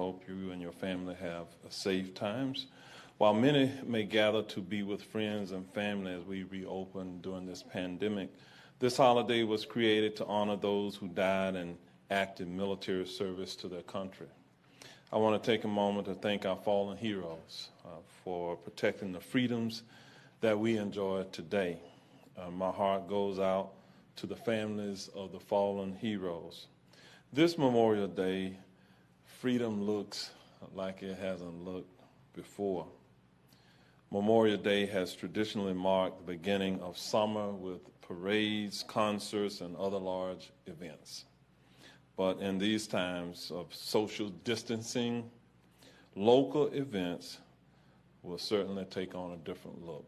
hope you and your family have safe times. While many may gather to be with friends and family as we reopen during this pandemic, this holiday was created to honor those who died in active military service to their country. I want to take a moment to thank our fallen heroes for protecting the freedoms that we enjoy today. My heart goes out to the families of the fallen heroes. This Memorial Day, freedom looks like it hasn't looked before. Memorial Day has traditionally marked the beginning of summer with parades, concerts, and other large events. But in these times of social distancing, local events will certainly take on a different look.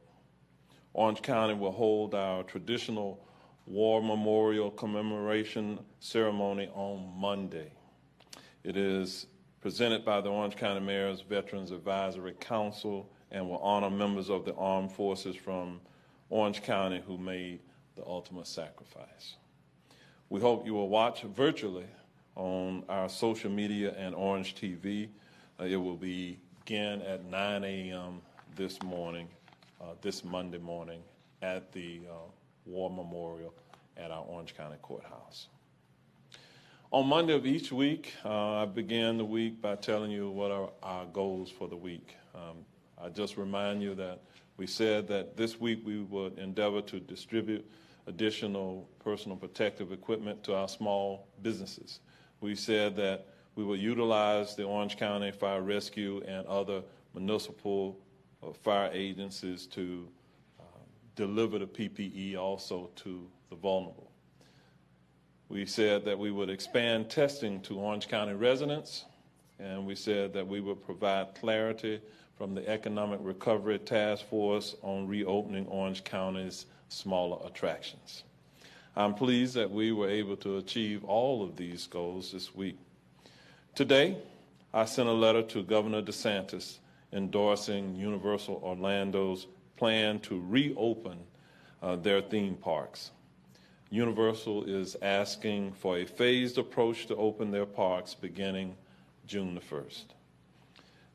Orange County will hold our traditional War Memorial Commemoration Ceremony on Monday. It is presented by the Orange County Mayor's Veterans Advisory Council and will honor members of the armed forces from Orange County who made the ultimate sacrifice. We hope you will watch virtually on our social media and Orange TV. It will begin at 9 a.m. this morning, this Monday morning, at the War Memorial at our Orange County Courthouse. On Monday of each week, I began the week by telling you what are our goals for the week. I just remind you that we said that this week we would endeavor to distribute additional personal protective equipment to our small businesses. We said that we will utilize the Orange County Fire Rescue and other municipal fire agencies to deliver the PPE also to the vulnerable. We said that we would expand testing to Orange County residents, and we said that we would provide clarity from the Economic Recovery Task Force on reopening Orange County's smaller attractions. I'm pleased that we were able to achieve all of these goals this week. Today, I sent a letter to Governor DeSantis endorsing Universal Orlando's plan to reopen their theme parks. Universal is asking for a phased approach to open their parks beginning June the 1st.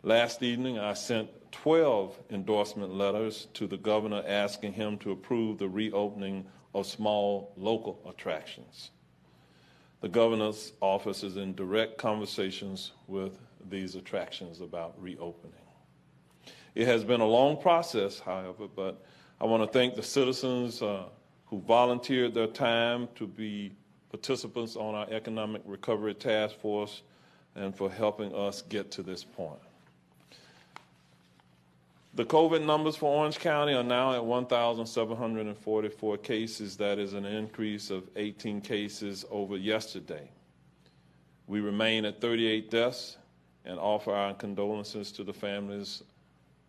Last evening, I sent 12 endorsement letters to the governor asking him to approve the reopening of small local attractions. The governor's office is in direct conversations with these attractions about reopening. It has been a long process, however, but I want to thank the citizens who volunteered their time to be participants on our Economic Recovery Task Force and for helping us get to this point. The COVID numbers for Orange County are now at 1,744 cases. That is an increase of 18 cases over yesterday. We remain at 38 deaths and offer our condolences to the families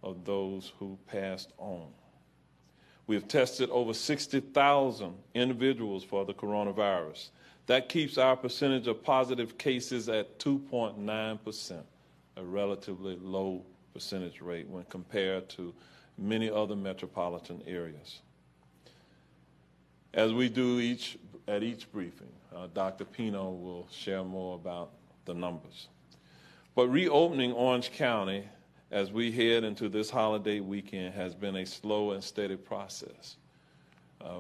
of those who passed on. We have tested over 60,000 individuals for the coronavirus. That keeps our percentage of positive cases at 2.9%, a relatively low percentage rate when compared to many other metropolitan areas. As we do at each briefing, Dr. Pino will share more about the numbers. But reopening Orange County as we head into this holiday weekend has been a slow and steady process.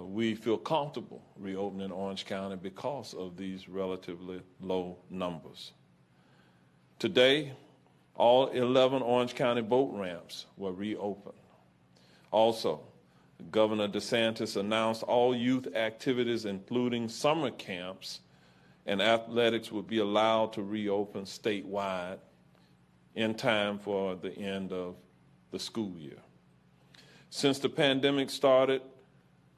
We feel comfortable reopening Orange County because of these relatively low numbers. Today, all 11 Orange County boat ramps were reopened. Also, Governor DeSantis announced all youth activities, including summer camps and athletics, would be allowed to reopen statewide in time for the end of the school year. Since the pandemic started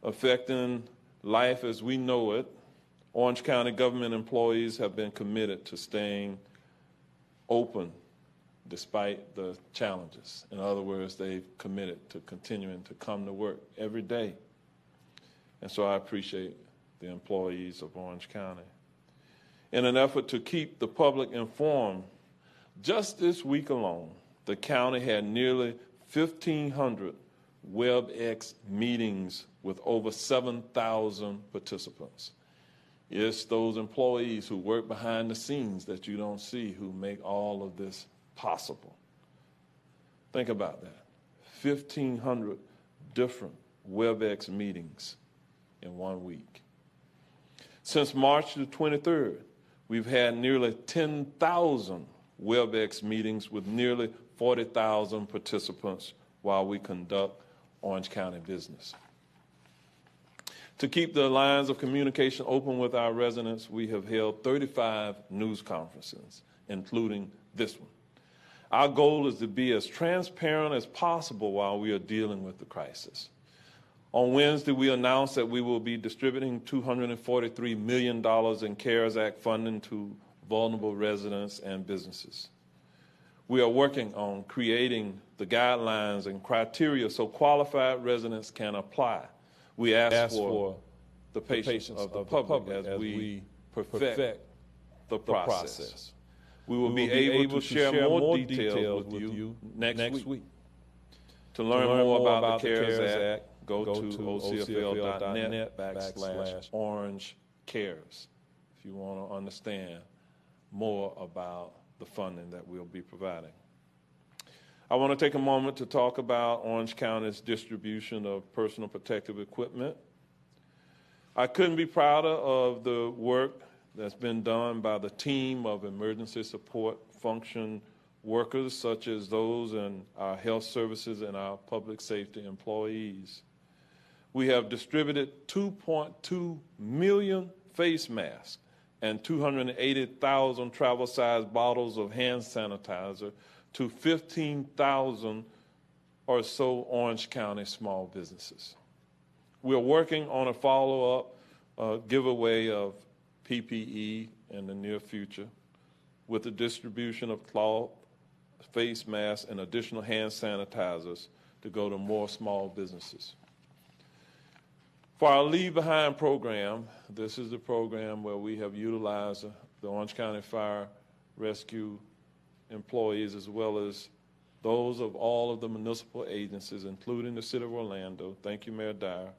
affecting life as we know it, Orange County government employees have been committed to staying open despite the challenges. In other words, they've committed to continuing to come to work every day. And so I appreciate the employees of Orange County. In an effort to keep the public informed, just this week alone, the county had nearly 1,500 WebEx meetings with over 7,000 participants. It's those employees who work behind the scenes that you don't see who make all of this possible. Think about that. 1,500 different WebEx meetings in 1 week. Since March the 23rd, we've had nearly 10,000 WebEx meetings with nearly 40,000 participants while we conduct Orange County business. To keep the lines of communication open with our residents, we have held 35 news conferences, including this one. Our goal is to be as transparent as possible while we are dealing with the crisis. On Wednesday, we announced that we will be distributing $243 million in CARES Act funding to vulnerable residents and businesses. We are working on creating the guidelines and criteria so qualified residents can apply. We ask for the patience of the public as we perfect the process. We will be able to share more details with you next week. To learn more about the CARES Act, go to ocfl.net/orangecares if you want to understand more about the funding that we'll be providing. I want to take a moment to talk about Orange County's distribution of personal protective equipment. I couldn't be prouder of the work that's been done by the team of emergency support function workers, such as those in our health services and our public safety employees. We have distributed 2.2 million face masks and 280,000 travel-sized bottles of hand sanitizer to 15,000 or so Orange County small businesses. We're working on a follow-up giveaway of PPE in the near future with the distribution of cloth, face masks, and additional hand sanitizers to go to more small businesses. For our Leave Behind program, this is the program where we have utilized the Orange County Fire Rescue employees as well as those of all of the municipal agencies, including the City of Orlando. Thank you, Mayor Dyer.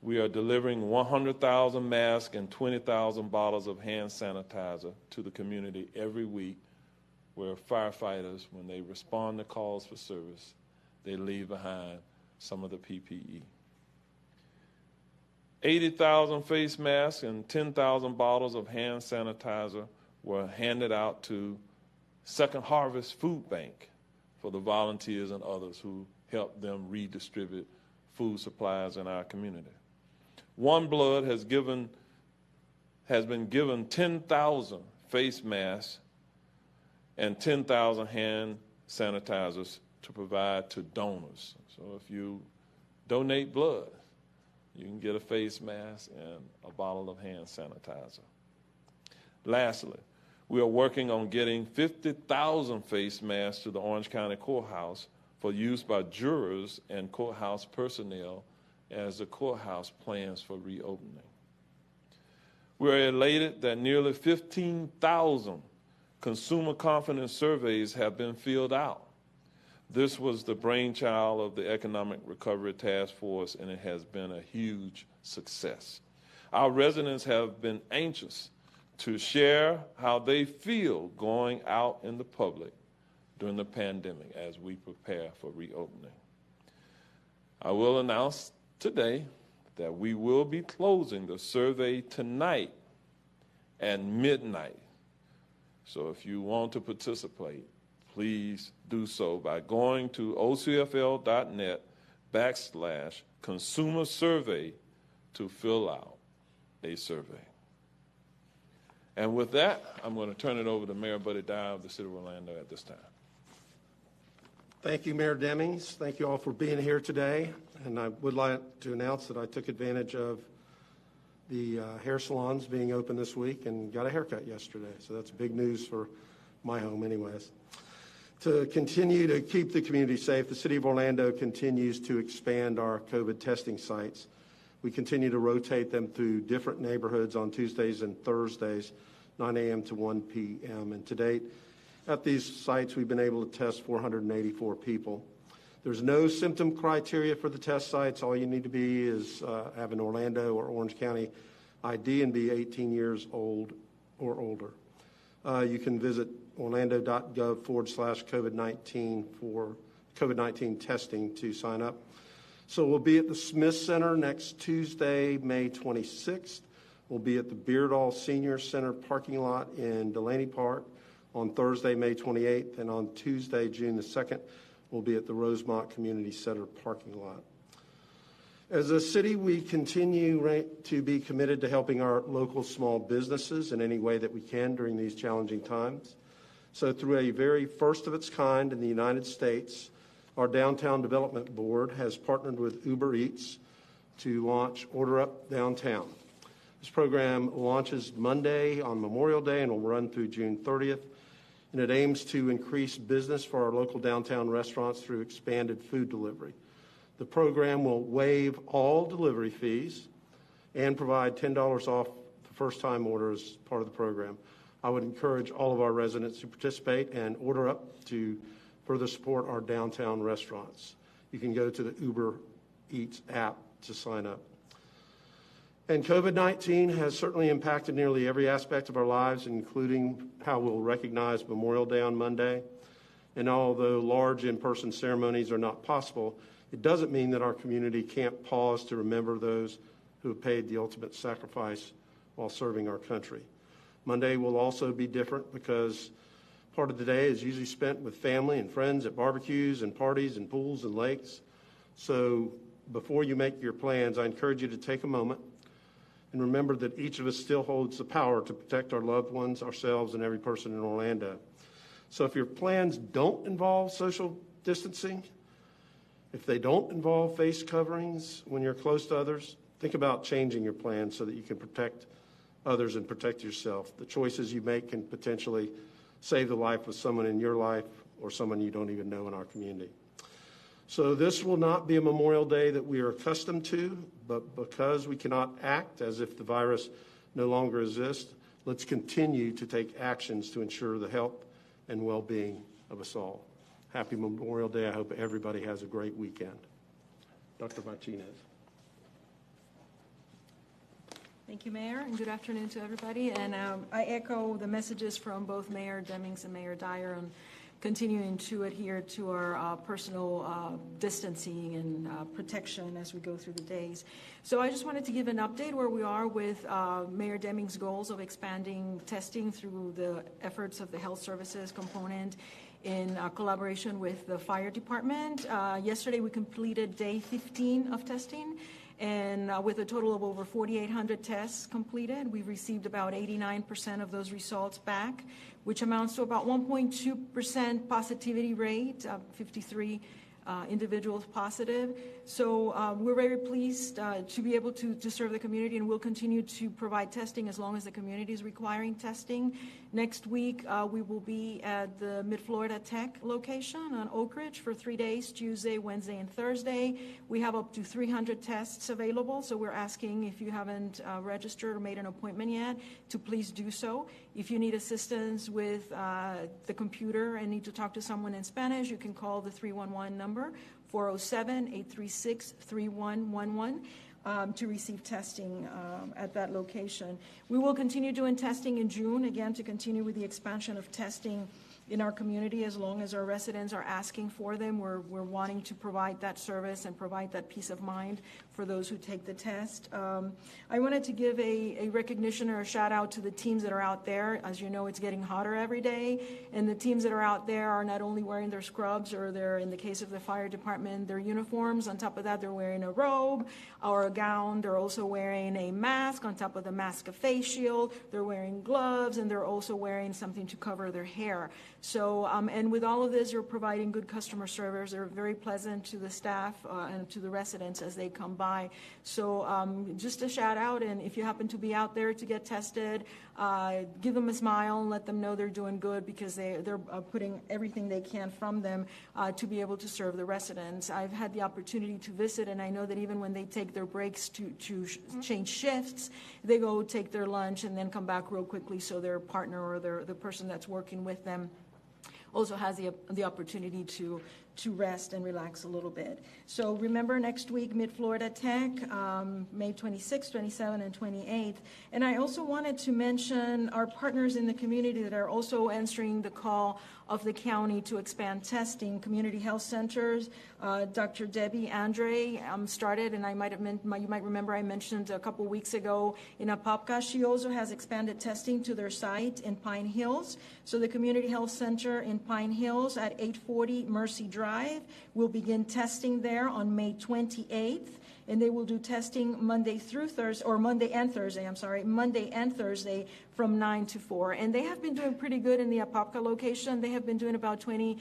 We are delivering 100,000 masks and 20,000 bottles of hand sanitizer to the community every week, where firefighters, when they respond to calls for service, they leave behind some of the PPE. 80,000 face masks and 10,000 bottles of hand sanitizer were handed out to Second Harvest Food Bank for the volunteers and others who helped them redistribute food supplies in our community. One Blood has been given 10,000 face masks and 10,000 hand sanitizers to provide to donors. So if you donate blood, you can get a face mask and a bottle of hand sanitizer. Lastly, we are working on getting 50,000 face masks to the Orange County Courthouse for use by jurors and courthouse personnel as the courthouse plans for reopening. We are elated that nearly 15,000 consumer confidence surveys have been filled out. This was the brainchild of the Economic Recovery Task Force, and it has been a huge success. Our residents have been anxious to share how they feel going out in the public during the pandemic as we prepare for reopening. I will announce today that we will be closing the survey tonight at midnight. So if you want to participate, please do so by going to ocfl.net/consumer survey to fill out a survey. And with that, I'm going to turn it over to Mayor Buddy Dyer of the City of Orlando at this time. Thank you, Mayor Demings. Thank you all for being here today. And I would like to announce that I took advantage of the hair salons being open this week and got a haircut yesterday. So that's big news for my home anyways. To continue to keep the community safe, the City of Orlando continues to expand our COVID testing sites. We continue to rotate them through different neighborhoods on Tuesdays and Thursdays, 9 a.m. to 1 p.m. And to date, at these sites, we've been able to test 484 people. There's no symptom criteria for the test sites. All you need to be is have an Orlando or Orange County ID and be 18 years old or older. You can visit orlando.gov/COVID-19 for COVID-19 testing to sign up. So we'll be at the Smith Center next Tuesday, May 26th. We'll be at the Beardall Senior Center parking lot in Delaney Park on Thursday, May 28th, and on Tuesday, June the 2nd, we'll be at the Rosemont Community Center parking lot. As a city, we continue to be committed to helping our local small businesses in any way that we can during these challenging times. So through a very first of its kind in the United States, our Downtown Development Board has partnered with Uber Eats to launch Order Up Downtown. This program launches Monday on Memorial Day and will run through June 30th, and it aims to increase business for our local downtown restaurants through expanded food delivery. The program will waive all delivery fees and provide $10 off the first-time order as part of the program. I would encourage all of our residents to participate and order up to further support our downtown restaurants. You can go to the Uber Eats app to sign up. And COVID-19 has certainly impacted nearly every aspect of our lives, including how we'll recognize Memorial Day on Monday. And although large in-person ceremonies are not possible, it doesn't mean that our community can't pause to remember those who have paid the ultimate sacrifice while serving our country. Monday will also be different because part of the day is usually spent with family and friends at barbecues and parties and pools and lakes. So before you make your plans, I encourage you to take a moment and remember that each of us still holds the power to protect our loved ones, ourselves, and every person in Orlando. So if your plans don't involve social distancing, if they don't involve face coverings when you're close to others, think about changing your plans so that you can protect others and protect yourself. The choices you make can potentially save the life of someone in your life or someone you don't even know in our community. So this will not be a Memorial Day that we are accustomed to, but because we cannot act as if the virus no longer exists, let's continue to take actions to ensure the health and well-being of us all. Happy Memorial Day. I hope everybody has a great weekend. Dr. Martinez. Thank you, Mayor, and good afternoon to everybody. And I echo the messages from both Mayor Demings and Mayor Dyer on continuing to adhere to our personal distancing and protection as we go through the days. So I just wanted to give an update where we are with Mayor Demings' goals of expanding testing through the efforts of the health services component in collaboration with the fire department. Yesterday we completed day 15 of testing, and with a total of over 4,800 tests completed, we've received about 89% of those results back, which amounts to about 1.2% positivity rate, 53 individuals positive. So we're very pleased to be able to serve the community, and we'll continue to provide testing as long as the community is requiring testing. Next week, we will be at the Mid-Florida Tech location on Oak Ridge for 3 days, Tuesday, Wednesday, and Thursday. We have up to 300 tests available, so we're asking if you haven't registered or made an appointment yet to please do so. If you need assistance with the computer and need to talk to someone in Spanish, you can call the 311 number, 407-836-3111. To receive testing at that location. We will continue doing testing in June, again, to continue with the expansion of testing in our community as long as our residents are asking for them. We're wanting to provide that service and provide that peace of mind for those who take the test. I wanted to give a recognition or a shout out to the teams that are out there. As you know, it's getting hotter every day, and the teams that are out there are not only wearing their scrubs or they're, in the case of the fire department, their uniforms. On top of that, they're wearing a robe or a gown. They're also wearing a mask. On top of the mask, a face shield. They're wearing gloves, and they're also wearing something to cover their hair. So, and with all of this, you're providing good customer service. They're very pleasant to the staff and to the residents as they come by. So just a shout out, and if you happen to be out there to get tested, give them a smile and let them know they're doing good, because they're putting everything they can from them to be able to serve the residents. I've had the opportunity to visit, and I know that even when they take their breaks to change shifts, they go take their lunch and then come back real quickly so their partner or the person that's working with them also has the opportunity to to rest and relax a little bit. So remember next week, Mid-Florida Tech, May 26th, 27th, and 28th. And I also wanted to mention our partners in the community that are also answering the call of the county to expand testing. Community health centers, Dr. Debbie Andre started, and you might remember I mentioned a couple weeks ago in Apopka. She also has expanded testing to their site in Pine Hills. So the Community Health Center in Pine Hills at 840 Mercy Drive will begin testing there on May 28th. And they will do testing Monday and Thursday from 9 to 4. And they have been doing pretty good in the Apopka location. They have been doing about 20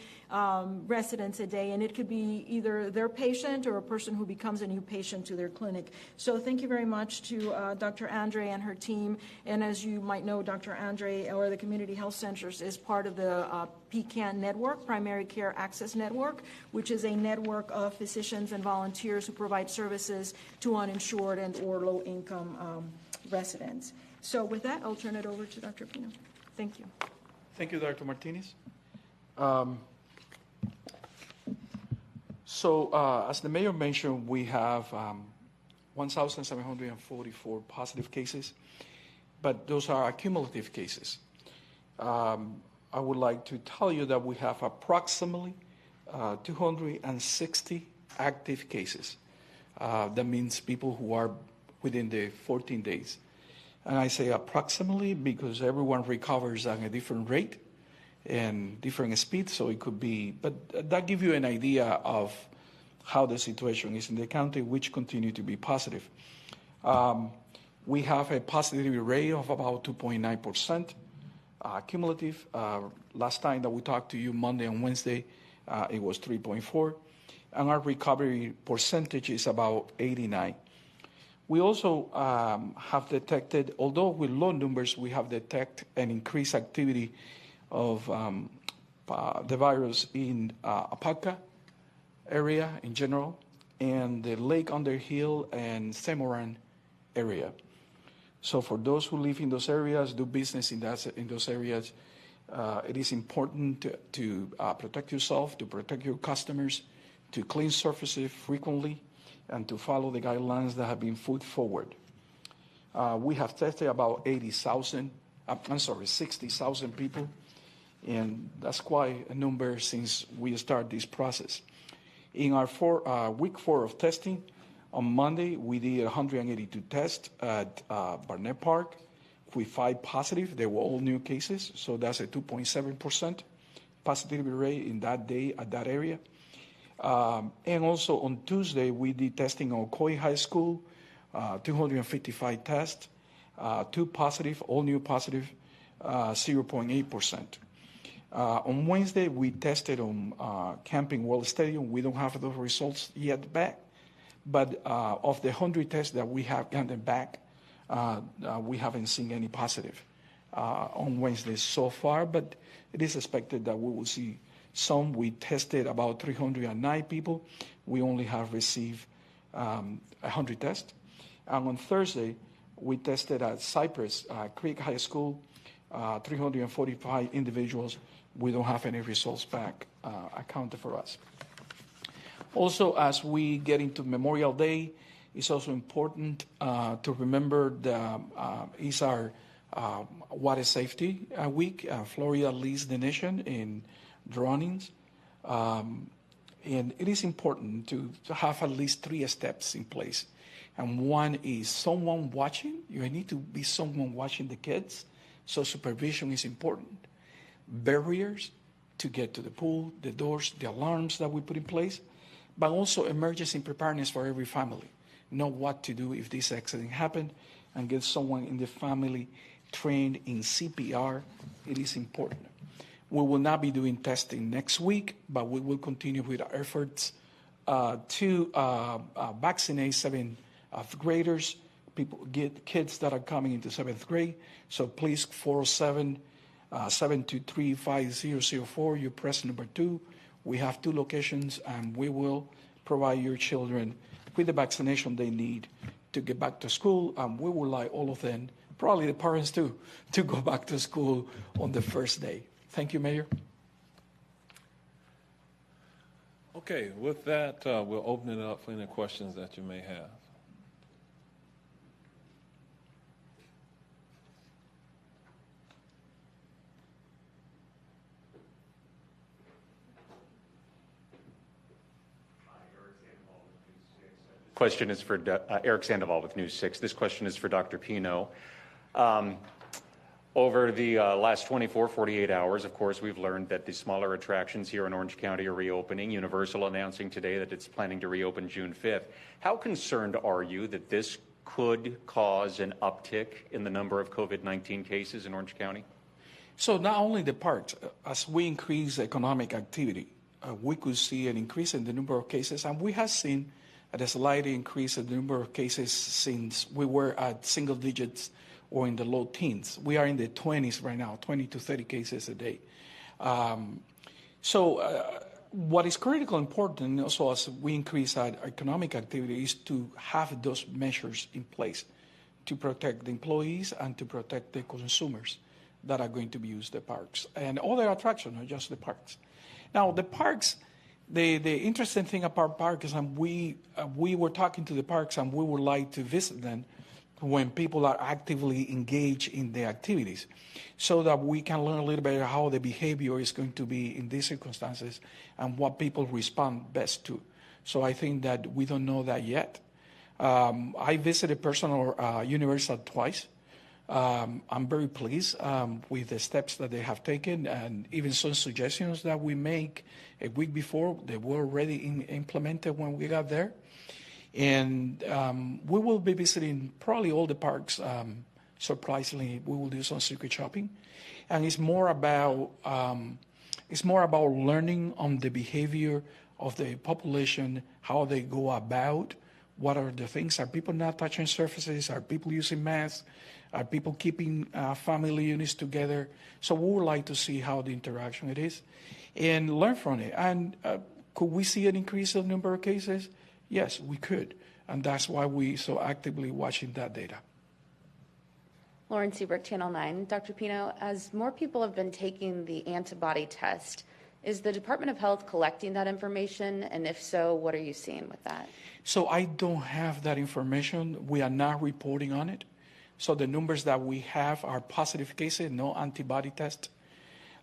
residents a day, and it could be either their patient or a person who becomes a new patient to their clinic. So thank you very much to Dr. Andre and her team. And as you might know, Dr. Andre, or the Community Health Centers, is part of the PCAN network, Primary Care Access Network, which is a network of physicians and volunteers who provide services to uninsured and or low-income residents. So with that, I'll turn it over to Dr. Pino. Thank you. Thank you, Dr. Martinez. As the mayor mentioned, we have 1,744 positive cases, but those are cumulative cases. I would like to tell you that we have approximately 260 active cases. That means people who are within the 14 days. And I say approximately because everyone recovers at a different rate and different speed, so it could be, but that gives you an idea of how the situation is in the county, which continue to be positive. We have a positivity rate of about 2.9%. Cumulative. Last time that we talked to you, Monday and Wednesday, it was 3.4%. And our recovery percentage is about 89%. We also have detected, although with low numbers, we have detected an increased activity of the virus in Apopka area in general, and the Lake Underhill and Semoran area. So for those who live in those areas, do business in those areas, it is important to protect yourself, to protect your customers, to clean surfaces frequently, and to follow the guidelines that have been put forward. We have tested about 60,000 people, and that's quite a number since we started this process. In our week 4 of testing, on Monday, we did 182 tests at Barnett Park with 5 positive. They were all new cases, so that's a 2.7% positivity rate in that day at that area. And also on Tuesday, we did testing on Coy High School, 255 tests, 2 positive, all new positive, 0.8%. On Wednesday, we tested on Camping World Stadium. We don't have those results yet back, but of the 100 tests that we have gotten back, we haven't seen any positive on Wednesday so far, but it is expected that we will see some. We tested about 309 people. We only have received 100 tests. And on Thursday, we tested at Cypress Creek High School, 345 individuals. We don't have any results back accounted for us. Also, as we get into Memorial Day, it's also important to remember it's our Water Safety Week. Florida leads the nation in drownings. And it is important to have at least 3 steps in place. And one is someone watching. You need to be someone watching the kids. So supervision is important. Barriers to get to the pool, the doors, the alarms that we put in place, but also emergency preparedness for every family. Know what to do if this accident happened, and get someone in the family trained in CPR. It is important. We will not be doing testing next week, but we will continue with our efforts to vaccinate 7th graders, kids that are coming into 7th grade. So please, 407-723-5004, you press number 2. We have 2 locations, and we will provide your children with the vaccination they need to get back to school. And we would like all of them, probably the parents too, to go back to school on the first day. Thank you, Mayor. Okay, with that, we'll open it up for any questions that you may have. Question is for Eric Sandoval with News 6. This question is for Dr. Pino. Over the last 24, 48 hours, of course, we've learned that the smaller attractions here in Orange County are reopening. Universal announcing today that it's planning to reopen June 5th. How concerned are you that this could cause an uptick in the number of COVID-19 cases in Orange County? So not only the parks, as we increase economic activity, we could see an increase in the number of cases, and we have seen a slight increase in the number of cases since we were at single digits or in the low teens. We are in the 20s right now, 20 to 30 cases a day. What is critically important also as we increase our economic activity is to have those measures in place to protect the employees and to protect the consumers that are going to use the parks and other attractions, not just the parks. Now, the parks, the interesting thing about parks, and we were talking to the parks and we would like to visit them when people are actively engaged in the activities so that we can learn a little bit how the behavior is going to be in these circumstances and what people respond best to. So I think that we don't know that yet. I visited personal Universal twice. I'm very pleased with the steps that they have taken, and even some suggestions that we make a week before, they were already implemented when we got there. And we will be visiting probably all the parks. Surprisingly, we will do some secret shopping, and it's more about learning on the behavior of the population, how they go about, what are the things. Are people not touching surfaces? Are people using masks? Are people keeping family units together? So we would like to see how the interaction it is and learn from it. And could we see an increase in the number of cases? Yes, we could. And that's why we so actively watching that data. Lauren Seabrook, Channel 9. Dr. Pino, as more people have been taking the antibody test, is the Department of Health collecting that information? And if so, what are you seeing with that? So I don't have that information. We are not reporting on it. So the numbers that we have are positive cases, no antibody test.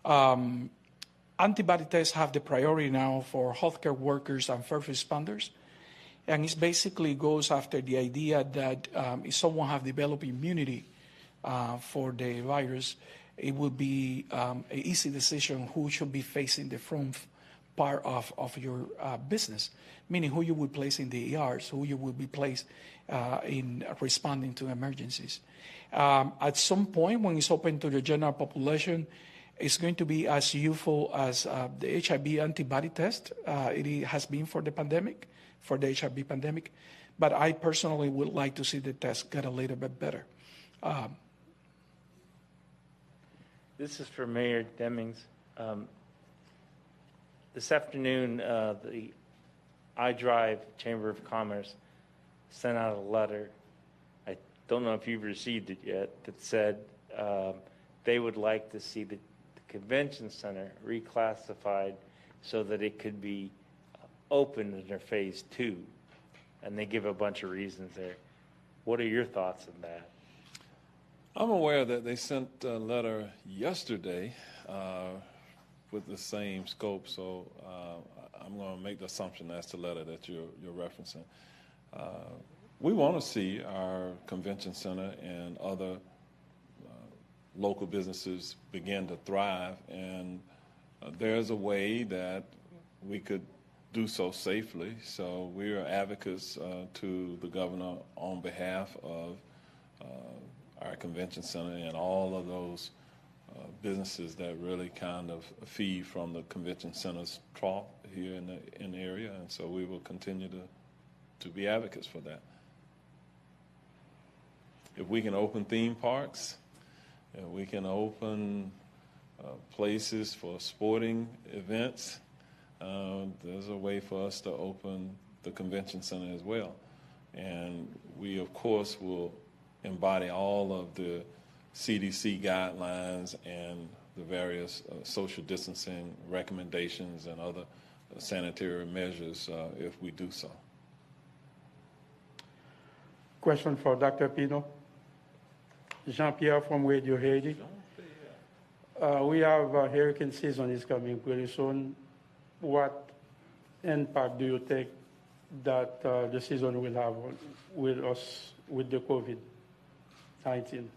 Antibody tests have the priority now for healthcare workers and first responders. And it basically goes after the idea that if someone has developed immunity for the virus, it will be an easy decision who should be facing the front part of your business, meaning who you would place in the ERs, who you would be placed in responding to emergencies. At some point, when it's open to the general population, it's going to be as useful as the HIV antibody test it has been for the pandemic, for the HIV pandemic. But I personally would like to see the test get a little bit better. This is for Mayor Demings. This afternoon, the iDrive Chamber of Commerce sent out a letter. I don't know if you've received it yet, that said they would like to see the convention center reclassified so that it could be open in their phase 2. And they give a bunch of reasons there. What are your thoughts on that? I'm aware that they sent a letter yesterday with the same scope, so I'm going to make the assumption that's the letter that you're referencing. We want to see our convention center and other local businesses begin to thrive, and there's a way that we could do so safely. So we are advocates to the governor on behalf of our convention center and all of those businesses that really kind of feed from the convention center's trough here in the area, and so we will continue to be advocates for that. If we can open theme parks, if we can open places for sporting events, there's a way for us to open the convention center as well. And we, of course, will embody all of the CDC guidelines and the various social distancing recommendations and other sanitary measures if we do so. Question for Dr. Pino. Jean-Pierre from Radio Haiti. We have hurricane season is coming pretty soon. What impact do you think that the season will have with us with the COVID-19?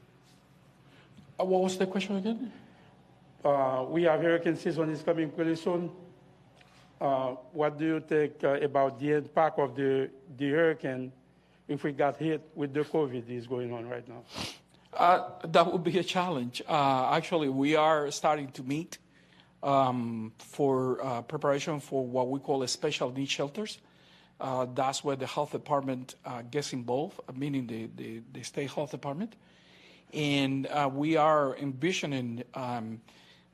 What was the question again? We have hurricane season is coming pretty soon. What do you think about the impact of the hurricane if we got hit with the COVID is going on right now? That would be a challenge. Actually, we are starting to meet for preparation for what we call a special needs shelters. That's where the health department gets involved, meaning the state health department. And we are envisioning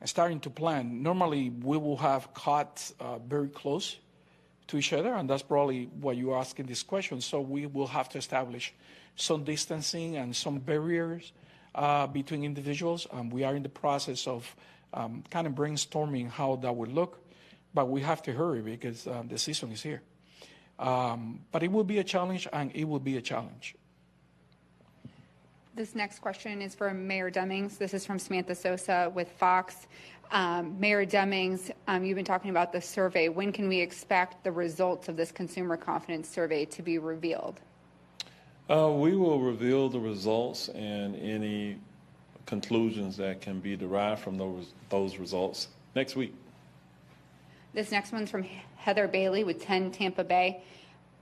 starting to plan. Normally, we will have cots very close to each other, and that's probably why you're asking this question. So we will have to establish some distancing and some barriers between individuals. We are in the process of kind of brainstorming how that would look, but we have to hurry because the season is here. But it will be a challenge, and it will be a challenge. This next question is for Mayor Demings. This is from Samantha Sosa with Fox. Mayor Demings, you've been talking about the survey. When can we expect the results of this consumer confidence survey to be revealed? We will reveal the results and any conclusions that can be derived from those results next week. This next one's from Heather Bailey with 10 Tampa Bay.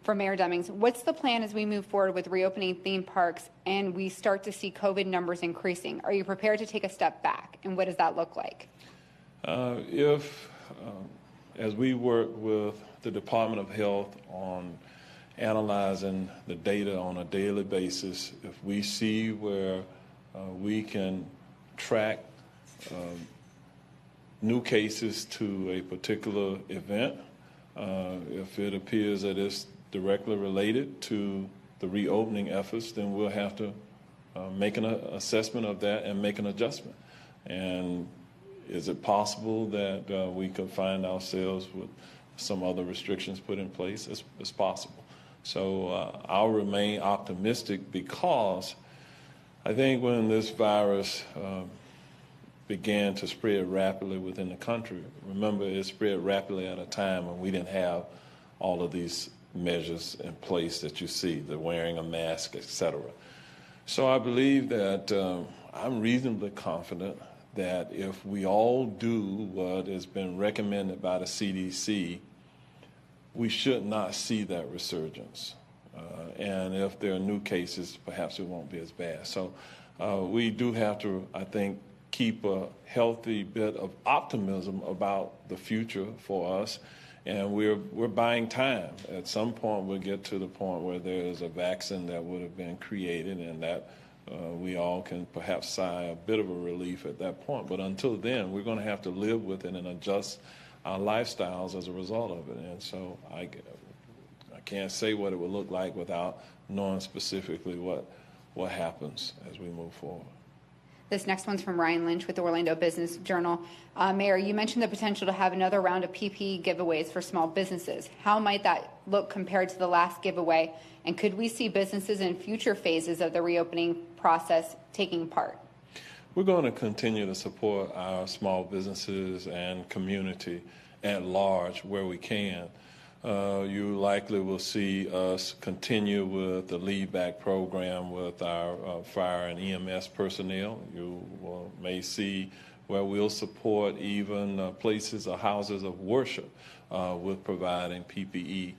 For Mayor Demings, what's the plan as we move forward with reopening theme parks and we start to see COVID numbers increasing? Are you prepared to take a step back, and what does that look like? As we work with the Department of Health on analyzing the data on a daily basis, if we see where we can track new cases to a particular event, if it appears that it's directly related to the reopening efforts, then we'll have to make an assessment of that and make an adjustment. And is it possible that we could find ourselves with some other restrictions put in place? It's possible. So I'll remain optimistic because I think when this virus began to spread rapidly within the country, remember it spread rapidly at a time when we didn't have all of these measures in place that you see, the wearing a mask, etc. So I believe that I'm reasonably confident that if we all do what has been recommended by the CDC, we should not see that resurgence. And if there are new cases, perhaps it won't be as bad. So we do have to, I think, keep a healthy bit of optimism about the future for us. And we're buying time. At some point, we'll get to the point where there is a vaccine that would have been created and that we all can perhaps sigh a bit of a relief at that point. But until then, we're going to have to live with it and adjust our lifestyles as a result of it. And so I can't say what it will look like without knowing specifically what happens as we move forward. This next one's from Ryan Lynch with the Orlando Business Journal. Mayor, you mentioned the potential to have another round of PPE giveaways for small businesses. How might that look compared to the last giveaway? And could we see businesses in future phases of the reopening process taking part? We're going to continue to support our small businesses and community at large where we can. You likely will see us continue with the lead back program with our fire and EMS personnel. You may see where we'll support even places or houses of worship with providing PPE.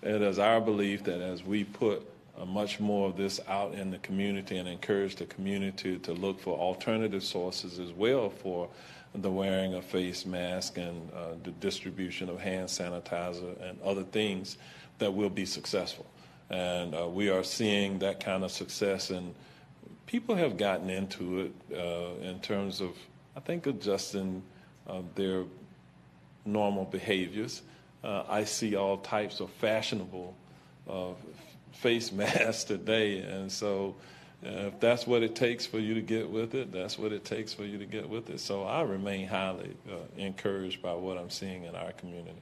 It is our belief that as we put much more of this out in the community and encourage the community to look for alternative sources as well for the wearing of face masks and the distribution of hand sanitizer and other things, that we'll be successful. And we are seeing that kind of success, and people have gotten into it in terms of, I think, adjusting their normal behaviors. I see all types of fashionable face masks today, and so if that's what it takes for you to get with it, that's what it takes for you to get with it. So I remain highly encouraged by what I'm seeing in our community.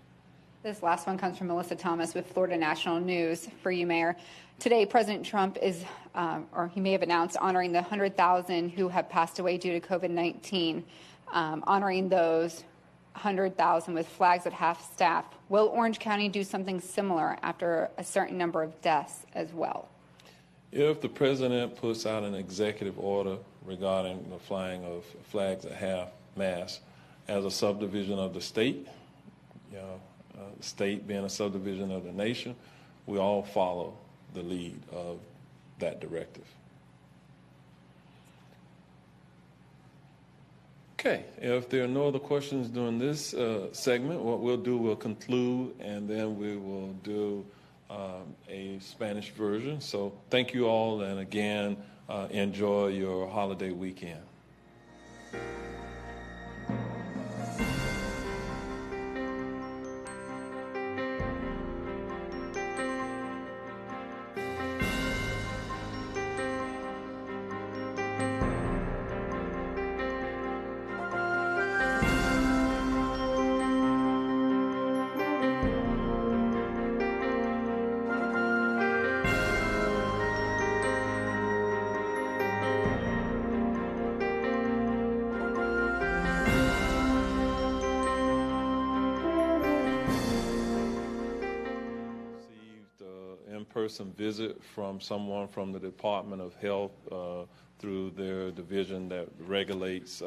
This last one comes from Melissa Thomas with Florida National News for you, Mayor. Today, President Trump is, or he may have announced, honoring the 100,000 who have passed away due to COVID-19, honoring those 100,000 with flags at half staff. Will Orange County do something similar after a certain number of deaths as well? If the president puts out an executive order regarding the flying of flags at half mast as a subdivision of the state, the state being a subdivision of the nation, we all follow the lead of that directive. Okay, if there are no other questions during this segment, what we'll do, we'll conclude, and then we will do a Spanish version. So thank you all, and again, enjoy your holiday weekend. In-person visit from someone from the Department of Health through their division that regulates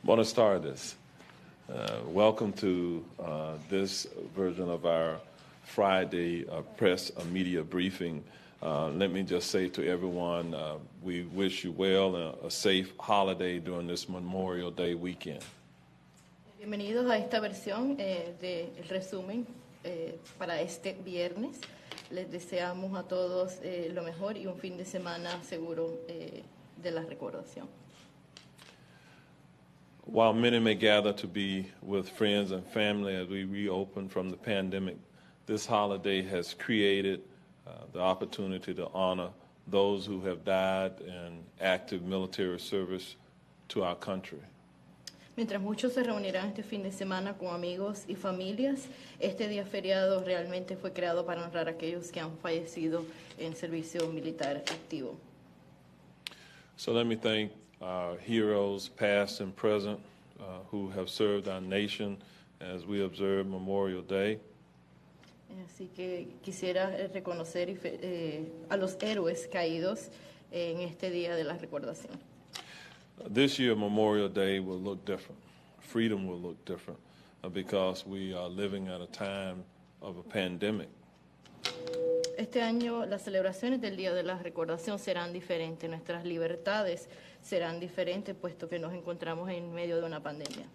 Buenas tardes. Welcome to this version of our Friday press media briefing. Let me just say to everyone, we wish you well and a safe holiday during this Memorial Day weekend. Bienvenidos a esta versión del resumen para este viernes. Les deseamos a todos lo mejor y un fin de semana seguro de la recordación. While many may gather to be with friends and family as we reopen from the pandemic, this holiday has created the opportunity to honor those who have died in active military service to our country. Mientras muchos se reunirán este fin de semana con amigos y familias, este día feriado realmente fue creado para honrar a aquellos que han fallecido en servicio militar activo. So let me thank our heroes, past and present, who have served our nation as we observe Memorial Day. Así que quisiera reconocer a los héroes caídos en este día de la recordación. This year, Memorial Day will look different. Freedom will look different because we are living at a time of a pandemic. Este año las celebraciones del Día de la Recordación serán diferentes, nuestras libertades serán diferentes puesto que nos encontramos en medio de una pandemia.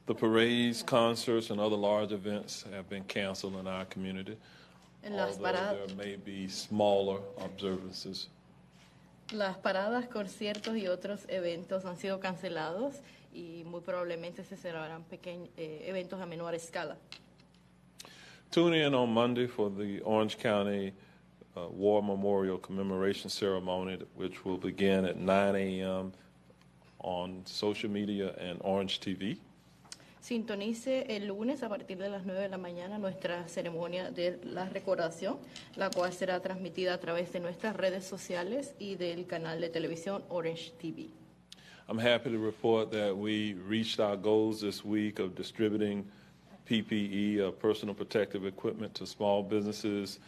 The parades, concerts, and other large events have been canceled in our community, although there may be smaller observances. Las paradas, conciertos y otros eventos han sido cancelados y muy probablemente se celebrarán eventos a menor escala. Tune in on Monday for the Orange County War Memorial Commemoration Ceremony, which will begin at 9 a.m. on social media and Orange TV. Sintonice el lunes a partir de las 9 de la mañana nuestra ceremonia de la recordación, la cual será transmitida a través de nuestras redes sociales y del canal de televisión Orange TV. I'm happy to report that we reached our goals this week of distributing PPE, personal protective equipment, to small businesses,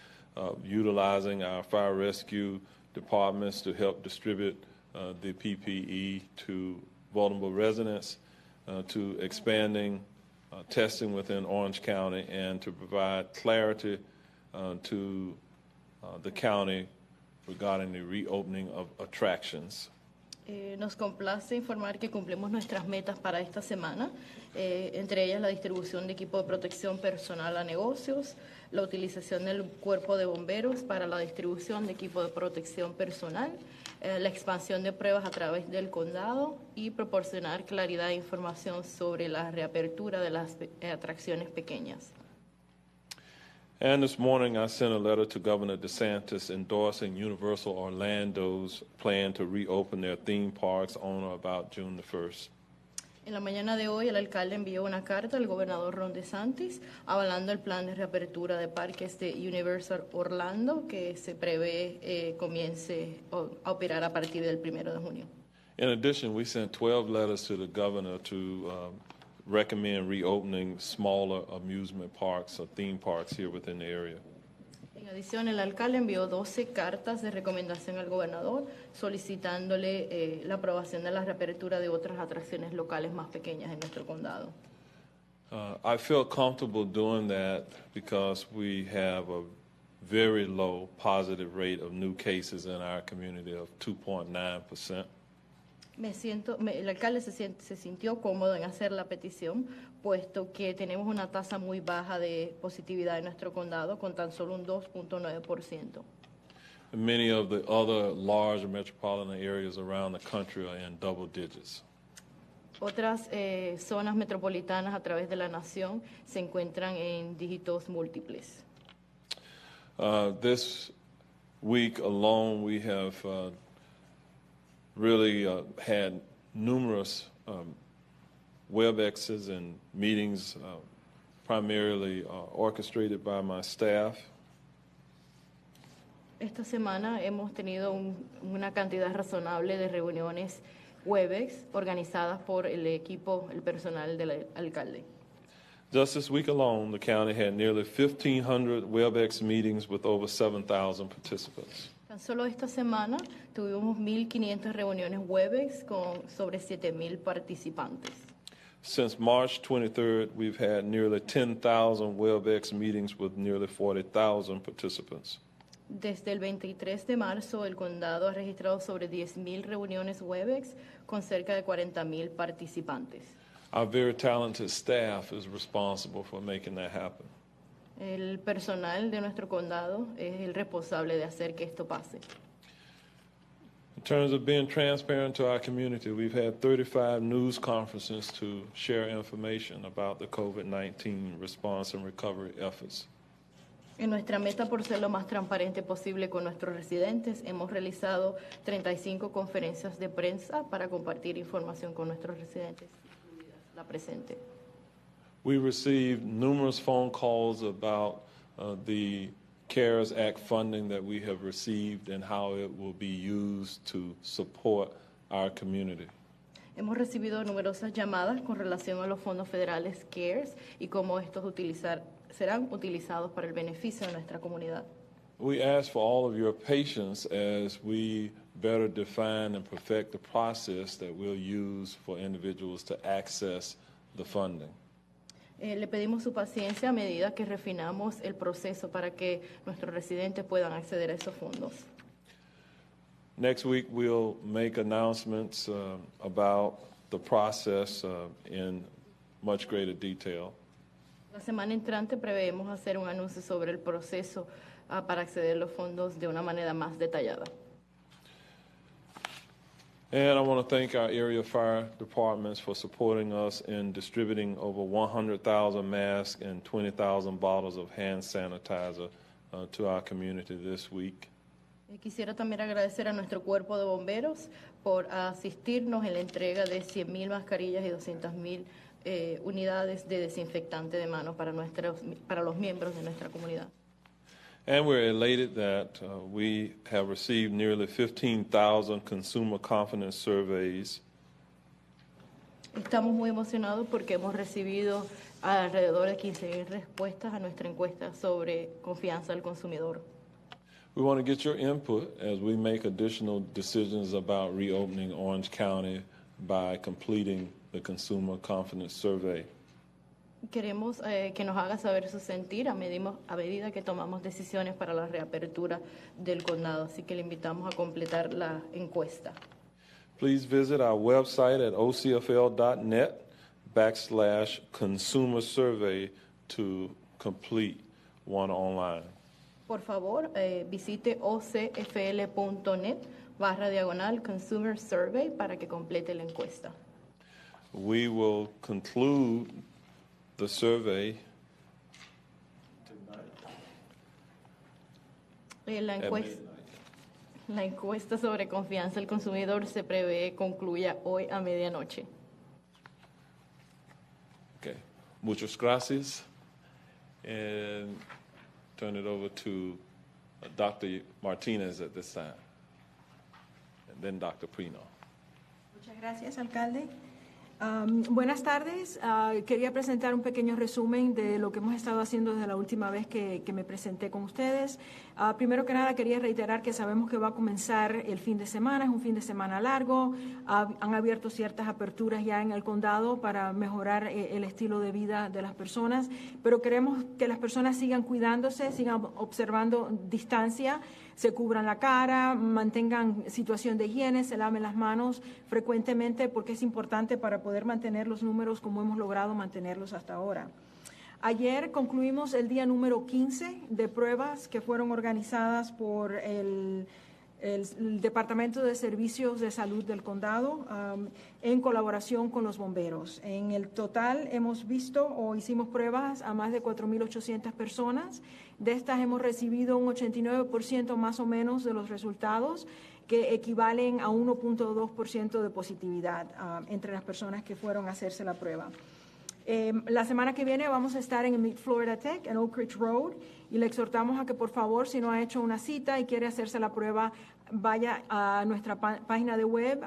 utilizing our fire rescue departments to help distribute the PPE to vulnerable residents, to expanding testing within Orange County, and to provide clarity to the county regarding the reopening of attractions. Nos complace informar que cumplimos nuestras metas para esta semana, entre ellas la distribución de equipo de protección personal a negocios, la utilización del cuerpo de bomberos para la distribución de equipo de protección personal, la expansión de pruebas a través del condado y proporcionar claridad e información sobre la reapertura de las atracciones pequeñas. And this morning I sent a letter to Governor DeSantis endorsing Universal Orlando's plan to reopen their theme parks on or about June the 1st. En la mañana de hoy, el alcalde envió una carta al gobernador Ron DeSantis avalando el plan de reapertura de parques de Universal Orlando que se prevé comience a operar a partir del 1 de junio. In addition, we sent 12 letters to the governor to recommend reopening smaller amusement parks or theme parks here within the area. En adición, el alcalde envió 12 cartas de recomendación al gobernador solicitándole la aprobación de la reapertura de otras atracciones locales más pequeñas en nuestro condado. I feel comfortable doing that because we have a very low positive rate of new cases in our community of 2.9%. El alcalde se sintió cómodo en hacer la petición, puesto que tenemos una tasa muy baja de positividad en nuestro condado, con tan solo un 2.9%. Many of the other large metropolitan areas around the country are in double digits. Otras zonas metropolitanas a través de la nación se encuentran en dígitos múltiples. This week alone, we have really had numerous WebExes and meetings, primarily orchestrated by my staff. Esta semana hemos tenido una cantidad razonable de reuniones WebEx organizadas por el personal del alcalde. Just this week alone, the county had nearly 1,500 WebEx meetings with over 7,000 participants. Tan solo esta semana tuvimos 1.500 reuniones WebEx con sobre 7.000 participantes. Since March 23rd, we've had nearly 10,000 WebEx meetings with nearly 40,000 participants. Desde el 23 de marzo, el condado ha registrado sobre 10.000 reuniones WebEx con cerca de 40.000 participantes. Our very talented staff is responsible for making that happen. El personal de nuestro condado es el responsable de hacer que esto pase. In terms of being transparent to our community, we've had 35 news conferences to share information about the COVID-19 response and recovery efforts. En nuestra meta por ser lo más transparente posible con nuestros residentes, hemos realizado 35 conferencias de prensa para compartir información con nuestros residentes, incluida la presente. We received numerous phone calls about the CARES Act funding that we have received and how it will be used to support our community. Hemos recibido numerosas llamadas con relación a los fondos federales CARES y cómo estos serán utilizados para el beneficio de nuestra comunidad. We ask for all of your patience as we better define and perfect the process that we'll use for individuals to access the funding. Le pedimos su paciencia a medida que refinamos el proceso para que nuestros residentes puedan acceder a esos fondos. Next week, we'll make announcements about the process in much greater detail. La semana entrante preveemos hacer un anuncio sobre el proceso para acceder a los fondos de una manera más detallada. And I want to thank our area fire departments for supporting us in distributing over 100,000 masks and 20,000 bottles of hand sanitizer to our community this week. Quisiera también agradecer a nuestro cuerpo de bomberos por asistirnos en la entrega de 100.000 mascarillas y 200.000 unidades de desinfectante de manos para los miembros de nuestra comunidad. And we're elated that we have received nearly 15,000 consumer confidence surveys. Estamos muy emocionados porque hemos recibido alrededor de 15.000 respuestas a nuestra encuesta sobre confianza del consumidor. We want to get your input as we make additional decisions about reopening Orange County by completing the consumer confidence survey. Queremos que nos haga saber su sentir a medida que tomamos decisiones para la reapertura del condado, así que le invitamos a completar la encuesta. Please visit our website at ocfl.net/consumer survey to complete one online. Por favor, visite ocfl.net/consumer survey para que complete la encuesta. We will conclude the survey La encuesta sobre confianza del consumidor se prevé concluya hoy a medianoche. Okay. Muchas gracias. And turn it over to Dr. Martinez at this time. And then Dr. Prino. Muchas gracias, alcalde. Buenas tardes. Quería presentar un pequeño resumen de lo que hemos estado haciendo desde la última vez que me presenté con ustedes. Primero que nada, quería reiterar que sabemos que va a comenzar el fin de semana, es un fin de semana largo. Han abierto ciertas aperturas ya en el condado para mejorar el estilo de vida de las personas, pero queremos que las personas sigan cuidándose, sigan observando distancia, se cubran la cara, mantengan situación de higiene, se laven las manos frecuentemente porque es importante para poder mantener los números como hemos logrado mantenerlos hasta ahora. Ayer concluimos el día número 15 de pruebas que fueron organizadas por el Departamento de Servicios de Salud del Condado en colaboración con los bomberos. En el total hemos visto o hicimos pruebas a más de 4.800 personas. De estas hemos recibido un 89% más o menos de los resultados, que equivalen a 1.2% de positividad entre las personas que fueron a hacerse la prueba. La semana que viene vamos a estar en el Mid Florida Tech, en Oak Ridge Road, y le exhortamos a que, por favor, si no ha hecho una cita y quiere hacerse la prueba, vaya a nuestra página de web,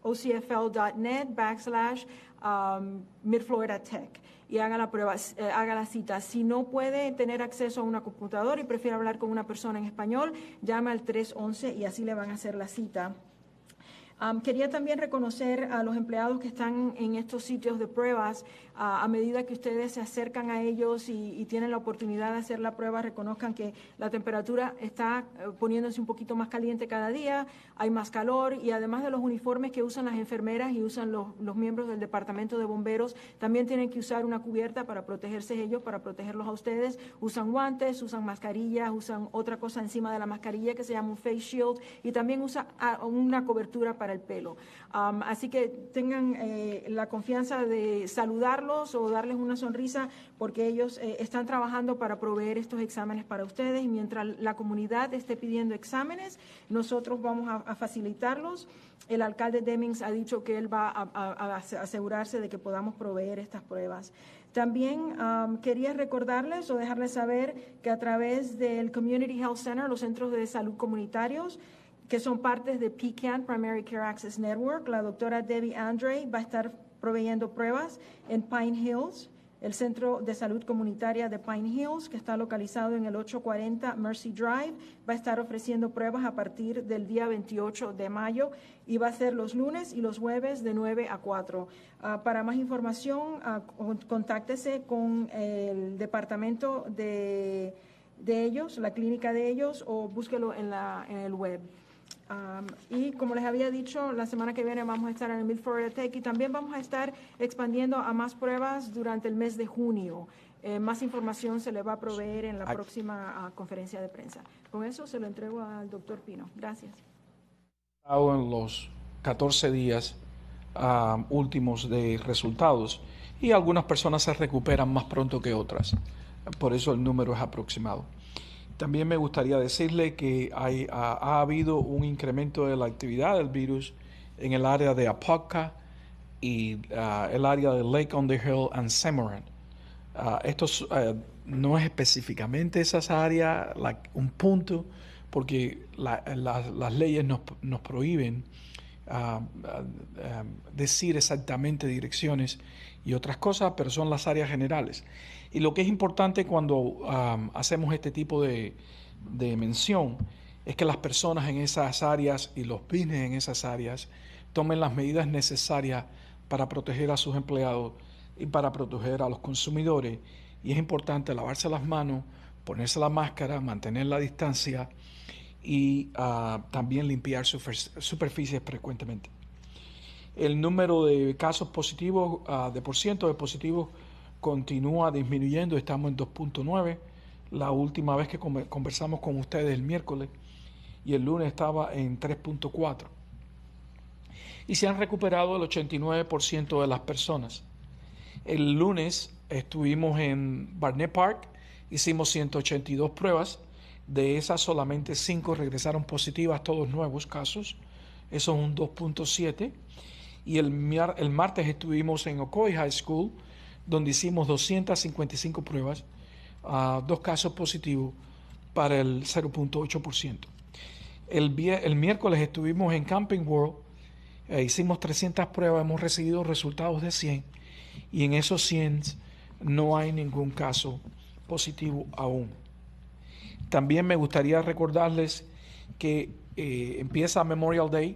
ocfl.net/Mid Florida Tech, y haga la prueba, haga la cita. Si no puede tener acceso a una computadora y prefiere hablar con una persona en español, llame al 311 y así le van a hacer la cita. Quería también reconocer a los empleados que están en estos sitios de pruebas. A medida que ustedes se acercan a ellos y tienen la oportunidad de hacer la prueba, reconozcan que la temperatura está poniéndose un poquito más caliente cada día, hay más calor, y además de los uniformes que usan las enfermeras y usan los miembros del Departamento de Bomberos, también tienen que usar una cubierta para protegerse ellos, para protegerlos a ustedes. Usan guantes, usan mascarillas, usan otra cosa encima de la mascarilla que se llama un face shield, y también usa una cobertura para el pelo. Así que tengan la confianza de saludarlos o darles una sonrisa, porque ellos están trabajando para proveer estos exámenes para ustedes, y mientras la comunidad esté pidiendo exámenes, nosotros vamos a facilitarlos. El alcalde Demings ha dicho que él va a asegurarse de que podamos proveer estas pruebas. También quería recordarles o dejarles saber que a través del Community Health Center, los centros de salud comunitarios, que son partes de PCAN, Primary Care Access Network, la doctora Debbie Andre va a estar proveyendo pruebas en Pine Hills, el Centro de Salud Comunitaria de Pine Hills, que está localizado en el 840 Mercy Drive, va a estar ofreciendo pruebas a partir del día 28 de mayo y va a ser los lunes y los jueves de 9 a 4. Para más información, contáctese con el departamento de ellos, la clínica de ellos, o búsquelo en el web. Y como les había dicho, la semana que viene vamos a estar en el Mid Florida Tech, y también vamos a estar expandiendo a más pruebas durante el mes de junio. Más información se le va a proveer en la próxima conferencia de prensa. Con eso se lo entrego al doctor Pino. Gracias. En los 14 días últimos de resultados, y algunas personas se recuperan más pronto que otras. Por eso el número es aproximado. También me gustaría decirle que ha habido un incremento de la actividad del virus en el área de Apopka y el área de Lake on the Hill and Cimarron. No es específicamente esas áreas, un punto, porque las leyes nos prohíben decir exactamente direcciones y otras cosas, pero son las áreas generales. Y lo que es importante cuando hacemos este tipo de mención es que las personas en esas áreas y los business en esas áreas tomen las medidas necesarias para proteger a sus empleados y para proteger a los consumidores. Y es importante lavarse las manos, ponerse la máscara, mantener la distancia y también limpiar superficies frecuentemente. El número de casos positivos, de por ciento de positivos, continúa disminuyendo. Estamos en 2.9. La última vez que conversamos con ustedes el miércoles y el lunes estaba en 3.4. Y se han recuperado el 89% de las personas. El lunes estuvimos en Barnett Park, hicimos 182 pruebas. De esas solamente 5 regresaron positivas, todos nuevos casos. Eso es un 2.7. Y el martes estuvimos en Ocoee High School, donde hicimos 255 pruebas, 2 casos positivos para el 0.8%. El miércoles estuvimos en Camping World, hicimos 300 pruebas, hemos recibido resultados de 100 y en esos 100 no hay ningún caso positivo aún. También me gustaría recordarles que empieza Memorial Day.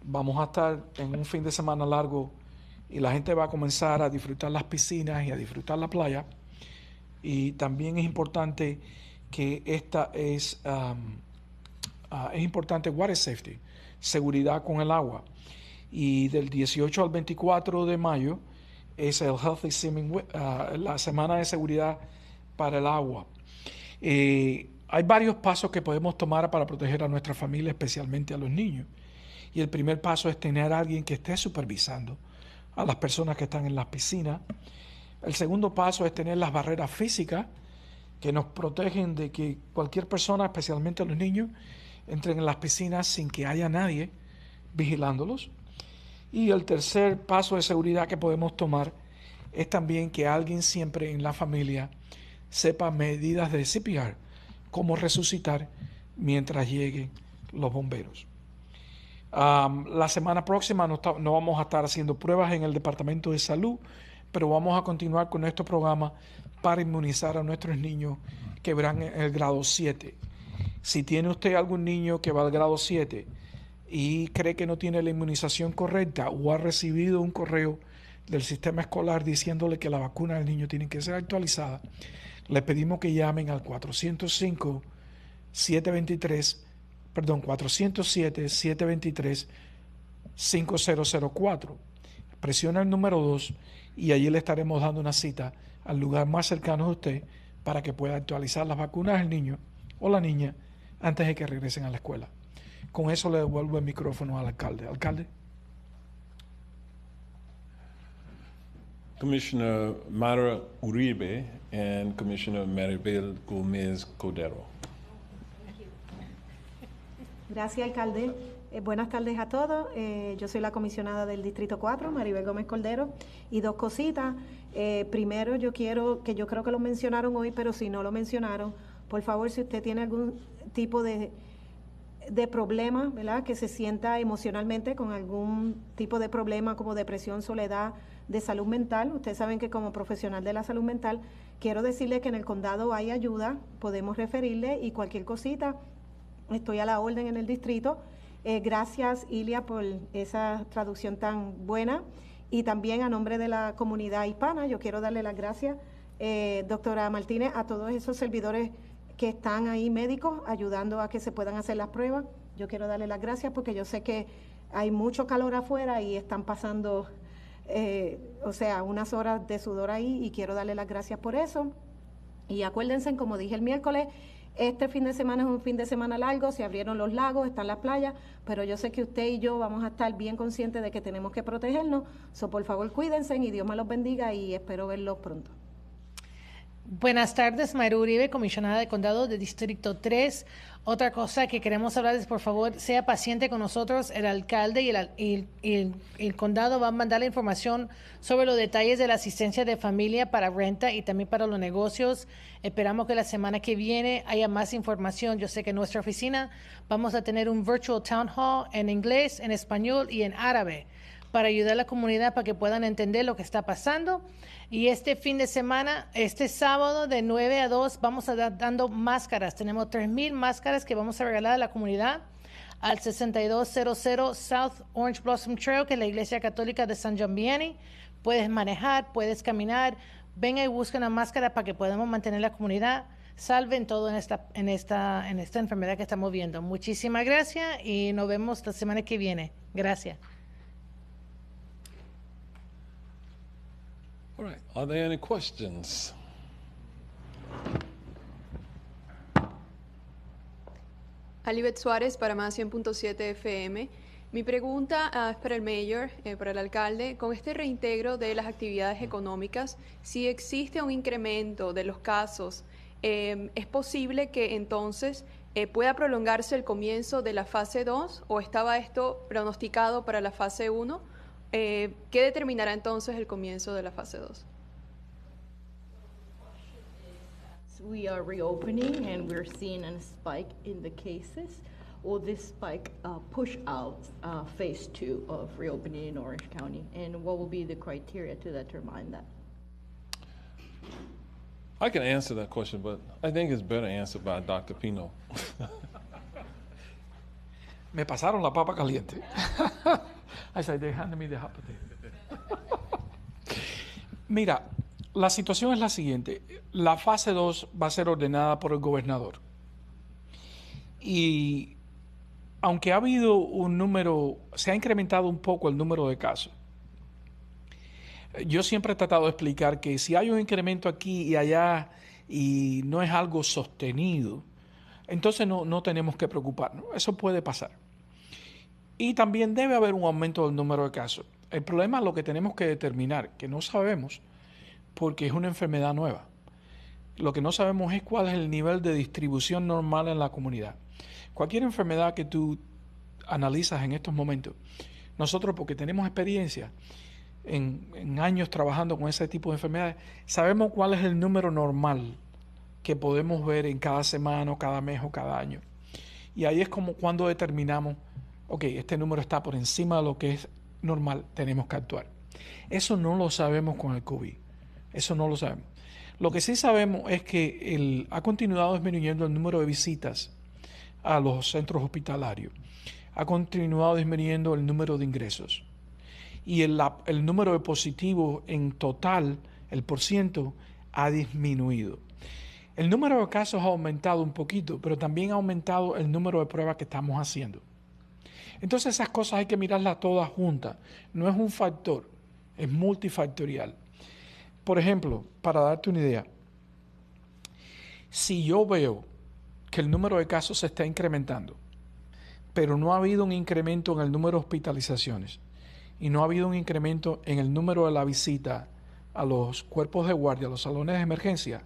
Vamos a estar en un fin de semana largo y la gente va a comenzar a disfrutar las piscinas y a disfrutar la playa. Y también es importante que es importante water safety, seguridad con el agua. Y del 18 al 24 de mayo es el Healthy Swimming, la semana de seguridad para el agua. Hay varios pasos que podemos tomar para proteger a nuestra familia, especialmente a los niños. Y el primer paso es tener a alguien que esté supervisando a las personas que están en las piscinas. El segundo paso es tener las barreras físicas que nos protegen de que cualquier persona, especialmente a los niños, entren en las piscinas sin que haya nadie vigilándolos. Y el tercer paso de seguridad que podemos tomar es también que alguien siempre en la familia sepa medidas de CPR, cómo resucitar mientras lleguen los bomberos. La semana próxima no vamos a estar haciendo pruebas en el Departamento de Salud, pero vamos a continuar con nuestro programa para inmunizar a nuestros niños que van en el grado 7. Si tiene usted algún niño que va al grado 7 y cree que no tiene la inmunización correcta o ha recibido un correo del sistema escolar diciéndole que la vacuna del niño tiene que ser actualizada, le pedimos que llamen al 407-723-5004. Presiona el número 2 y allí le estaremos dando una cita al lugar más cercano a usted para que pueda actualizar las vacunas del niño o la niña antes de que regresen a la escuela. Con eso le devuelvo el micrófono al alcalde. Alcalde. Commissioner Mara Uribe and Commissioner Maribel Gómez Cordero. Gracias, alcalde. Buenas tardes a todos. Yo soy la comisionada del Distrito 4, Maribel Gómez Cordero. Y 2 cositas. Primero, yo creo que lo mencionaron hoy, pero si no lo mencionaron, por favor, si usted tiene algún tipo de problema, ¿verdad? Que se sienta emocionalmente con algún tipo de problema como depresión, soledad, de salud mental. Ustedes saben que como profesional de la salud mental, quiero decirle que en el condado hay ayuda, podemos referirle y cualquier cosita, estoy a la orden en el distrito. Gracias, Ilia, por esa traducción tan buena. Y también a nombre de la comunidad hispana, yo quiero darle las gracias, doctora Martínez, a todos esos servidores que están ahí, médicos, ayudando a que se puedan hacer las pruebas. Yo quiero darle las gracias porque yo sé que hay mucho calor afuera y están pasando, unas horas de sudor ahí, y quiero darle las gracias por eso. Y acuérdense, como dije el miércoles, este fin de semana es un fin de semana largo, se abrieron los lagos, están las playas, pero yo sé que usted y yo vamos a estar bien conscientes de que tenemos que protegernos. Por favor, cuídense y Dios me los bendiga y espero verlos pronto. Buenas tardes, Mayra Uribe, comisionada de condado de Distrito 3. Otra cosa que queremos hablar es, por favor, sea paciente con nosotros. El alcalde y el condado van a mandar la información sobre los detalles de la asistencia de familia para renta y también para los negocios. Esperamos que la semana que viene haya más información. Yo sé que en nuestra oficina vamos a tener un virtual town hall en inglés, en español y en árabe para ayudar a la comunidad para que puedan entender lo que está pasando. Y este fin de semana, este sábado de 9 a 2, vamos a estar dando máscaras. Tenemos 3,000 máscaras que vamos a regalar a la comunidad al 6200 South Orange Blossom Trail, que es la Iglesia Católica de San John Vianney. Puedes manejar, puedes caminar. Venga y busca una máscara para que podamos mantener la comunidad salve en todo en esta enfermedad que estamos viendo. Muchísimas gracias y nos vemos la semana que viene. Gracias. All right. Are there any questions? Alibet Suárez, para más 100.7 FM. Mi pregunta es para el mayor, para el alcalde. Con este reintegro de las actividades económicas, si existe un incremento de los casos, ¿es posible que entonces pueda prolongarse el comienzo de la fase 2 o estaba esto pronosticado para la fase 1? ¿Qué determinará entonces el comienzo de la fase 2? We are reopening and we're seeing a spike in the cases. Will this spike push out phase 2 of reopening in Orange County? And what will be the criteria to determine that? I can answer that question, but I think it's better answered by Dr. Pino. Me pasaron la papa caliente. I said, they handed me the hot potato. Mira, la situación es la siguiente. La fase 2 va a ser ordenada por el gobernador. Y aunque ha habido un número, se ha incrementado un poco el número de casos, yo siempre he tratado de explicar que si hay un incremento aquí y allá y no es algo sostenido, entonces no tenemos que preocuparnos. Eso puede pasar. Y también debe haber un aumento del número de casos. El problema es lo que tenemos que determinar, que no sabemos porque es una enfermedad nueva. Lo que no sabemos es cuál es el nivel de distribución normal en la comunidad. Cualquier enfermedad que tú analizas en estos momentos, nosotros porque tenemos experiencia en años trabajando con ese tipo de enfermedades, sabemos cuál es el número normal que podemos ver en cada semana o cada mes o cada año. Y ahí es como cuando determinamos, ok, este número está por encima de lo que es normal, tenemos que actuar. Eso no lo sabemos con el COVID. Eso no lo sabemos. Lo que sí sabemos es que ha continuado disminuyendo el número de visitas a los centros hospitalarios. Ha continuado disminuyendo el número de ingresos. Y el número de positivos en total, el porciento, ha disminuido. El número de casos ha aumentado un poquito, pero también ha aumentado el número de pruebas que estamos haciendo. Entonces esas cosas hay que mirarlas todas juntas. No es un factor, es multifactorial. Por ejemplo, para darte una idea, si yo veo que el número de casos se está incrementando, pero no ha habido un incremento en el número de hospitalizaciones y no ha habido un incremento en el número de la visita a los cuerpos de guardia, a los salones de emergencia,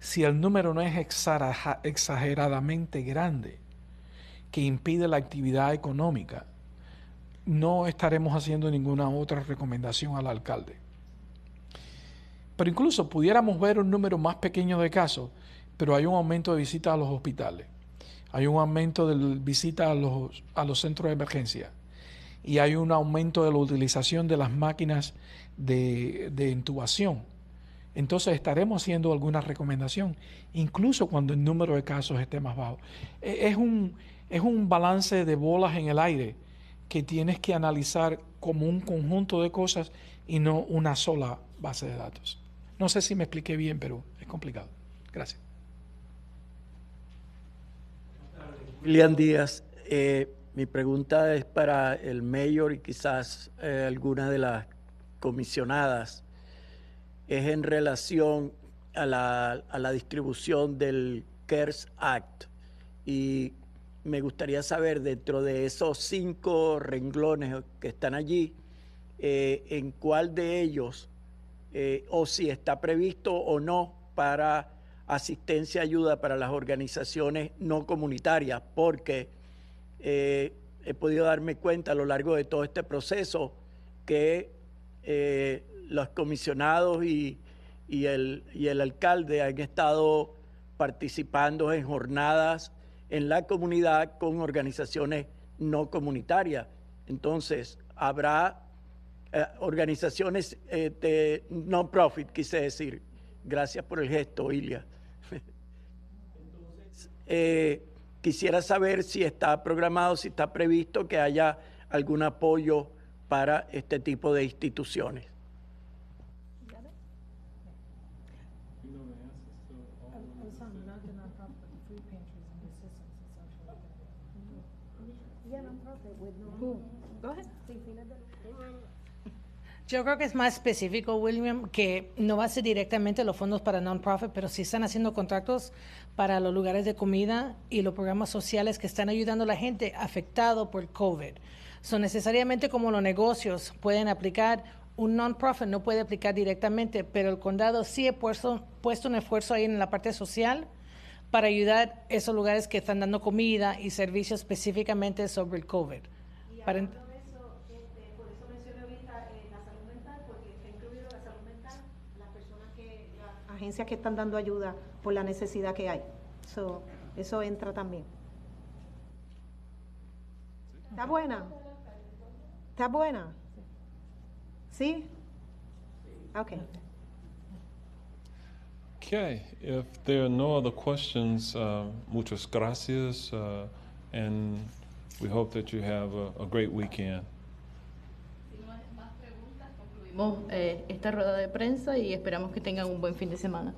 si el número no es exageradamente grande, que impide la actividad económica, no estaremos haciendo ninguna otra recomendación al alcalde. Pero incluso pudiéramos ver un número más pequeño de casos, pero hay un aumento de visitas a los hospitales, hay un aumento de visitas a los centros de emergencia y hay un aumento de la utilización de las máquinas de intubación. Entonces estaremos haciendo alguna recomendación, incluso cuando el número de casos esté más bajo. Es un balance de bolas en el aire que tienes que analizar como un conjunto de cosas y no una sola base de datos. No sé si me expliqué bien, pero es complicado. Gracias. William Díaz, mi pregunta es para el mayor y quizás alguna de las comisionadas. Es en relación a la distribución del CARES Act. Y me gustaría saber, dentro de esos 5 renglones que están allí, en cuál de ellos, o si está previsto o no, para asistencia y ayuda para las organizaciones no comunitarias, porque he podido darme cuenta a lo largo de todo este proceso que los comisionados y el alcalde han estado participando en jornadas en la comunidad con organizaciones no comunitarias. Entonces, habrá organizaciones de non-profit, quise decir. Gracias por el gesto, Ilia. Entonces, quisiera saber si está programado, si está previsto que haya algún apoyo para este tipo de instituciones. Yo creo que es más específico, William, que no va a ser directamente los fondos para non-profit, pero sí están haciendo contratos para los lugares de comida y los programas sociales que están ayudando a la gente afectada por COVID. So, necesariamente como los negocios pueden aplicar, un non-profit no puede aplicar directamente, pero el condado sí ha puesto un esfuerzo ahí en la parte social para ayudar a esos lugares que están dando comida y servicios específicamente sobre el COVID. Por eso mencioné ahorita la salud mental, porque está incluido la salud mental, las personas las agencias que están dando ayuda por la necesidad que hay. Eso entra también. ¿Está buena? ¿Está buena? ¿Sí? Okay. Okay, if there are no other questions, muchas gracias, and we hope that you have a great weekend. Si no hay más preguntas, concluimos esta rueda de prensa y esperamos que tengan un buen fin de semana.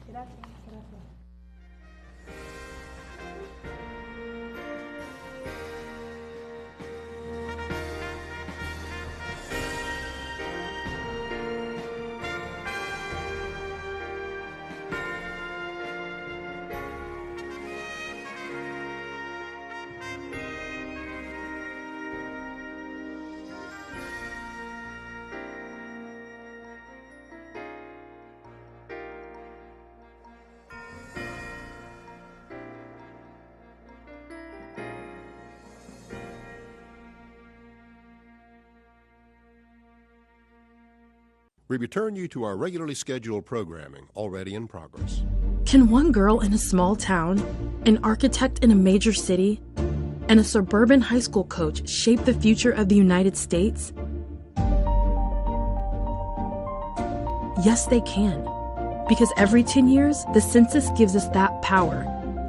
Gracias. We return you to our regularly scheduled programming, already in progress. Can one girl in a small town, an architect in a major city, and a suburban high school coach shape the future of the United States? Yes, they can. Because every 10 years, the census gives us that power.